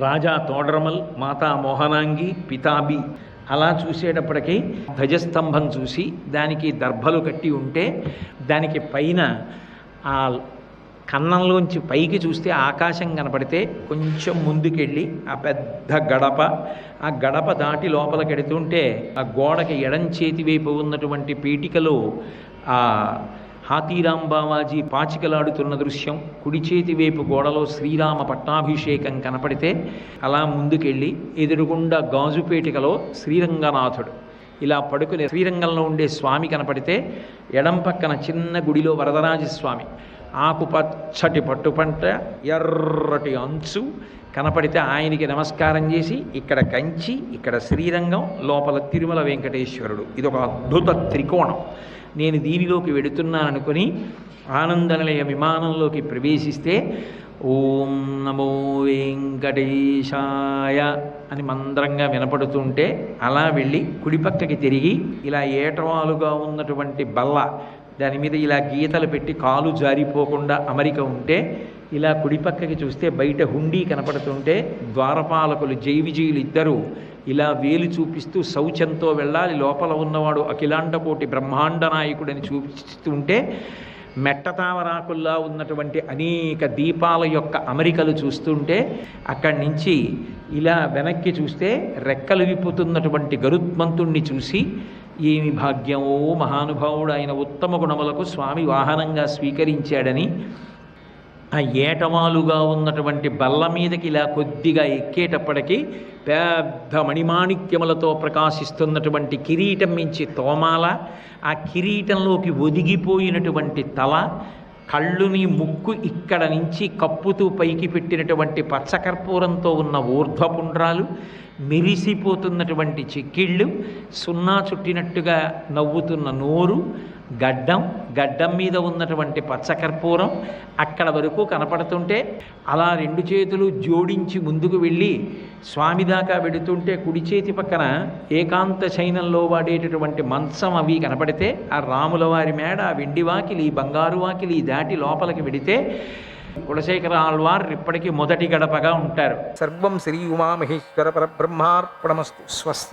రాజా తోడరమల్, మాతా మోహనాంగి, పితాబి అలా చూసేటప్పటికీ ధ్వజస్తంభం చూసి దానికి దర్భలు కట్టి ఉంటే దానికి పైన ఆ కన్నంలోంచి పైకి చూస్తే ఆకాశం కనపడితే కొంచెం ముందుకెళ్ళి ఆ పెద్ద గడప, ఆ గడప దాటి లోపలికెడుతుంటే ఆ గోడకి ఎడం చేతి వైపు ఉన్నటువంటి పీఠికలో ఆ హాతీరాం బావాజీ పాచికలాడుతున్న దృశ్యం, కుడి చేతి వైపు గోడలో శ్రీరామ పట్టాభిషేకం కనపడితే అలా ముందుకెళ్ళి ఎదురుగుండా గాజుపేటికలో శ్రీరంగనాథుడు ఇలా పడుకునే శ్రీరంగంలో ఉండే స్వామి కనపడితే ఎడం పక్కన చిన్న గుడిలో వరదరాజస్వామి, ఆకుపచ్చటి పట్టుపంట, ఎర్రటి అంచు కనపడితే ఆయనకి నమస్కారం చేసి ఇక్కడ కంచి, ఇక్కడ శ్రీరంగం, లోపల తిరుమల వెంకటేశ్వరుడు. ఇది ఒక అద్భుత త్రికోణం. నేను దీనిలోకి వెడుతున్నాననుకుని ఆనందనిలయ విమానంలోకి ప్రవేశిస్తే ఓం నమో వెంకటేశాయ అని మంద్రంగా వినపడుతుంటే అలా వెళ్ళి కుడిపక్కకి తిరిగి ఇలా ఏటవాలుగా ఉన్నటువంటి బల్ల, దాని మీద ఇలా గీతలు పెట్టి కాలు జారిపోకుండా అమరిక ఉంటే ఇలా కుడిపక్కకి చూస్తే బయట హుండీ కనపడుతుంటే ద్వారపాలకులు జైవిజయులు ఇద్దరు ఇలా వేలు చూపిస్తూ శౌచంతో వెళ్ళాలి, లోపల ఉన్నవాడు అఖిలాండకోటి బ్రహ్మాండ నాయకుడని చూపిస్తుంటే మెట్టతావరాకుల్లా ఉన్నటువంటి అనేక దీపాల యొక్క అమరికలు చూస్తుంటే అక్కడి నుంచి ఇలా వెనక్కి చూస్తే రెక్కలు విప్పుతున్నటువంటి గరుత్మంతుణ్ణి చూసి ఏమి భాగ్యమో మహానుభావుడు, ఆయన ఉత్తమ గుణములకు స్వామి వాహనంగా స్వీకరించాడని ఆ ఏటవాలుగా ఉన్నటువంటి బల్ల మీదకి ఇలా కొద్దిగా ఎక్కేటప్పటికీ పెద్ద మణిమాణిక్యములతో ప్రకాశిస్తున్నటువంటి కిరీటం మించి తోమాల, ఆ కిరీటంలోకి ఒదిగిపోయినటువంటి తల, కళ్ళుని ముక్కు ఇక్కడ నుంచి కప్పుతూ పైకి పెట్టినటువంటి పచ్చకర్పూరంతో ఉన్న ఊర్ధ్వపుండ్రాలు, మెరిసిపోతున్నటువంటి చెక్కిళ్ళు, సున్నా చుట్టినట్టుగా నవ్వుతున్న నోరు, గడ్డం మీద ఉన్నటువంటి పచ్చకర్పూరం అక్కడ వరకు కనపడుతుంటే అలా రెండు చేతులు జోడించి ముందుకు వెళ్ళి స్వామి దాకా వెడుతుంటే కుడి చేతి పక్కన ఏకాంత శయనంలో వాడేటటువంటి మంచం అవి కనపడితే ఆ రాముల వారి మేడ, ఆ వెండి వాకిలి, బంగారు వాకిలి దాటి లోపలికి వెడితే కులశేఖర ఆళ్వార్ ఇప్పటికీ మొదటి గడపగా ఉంటారు. సర్వం శ్రీ ఉమామహేశ్వర పరబ్రహ్మార్పణమస్తు. స్వస్తి.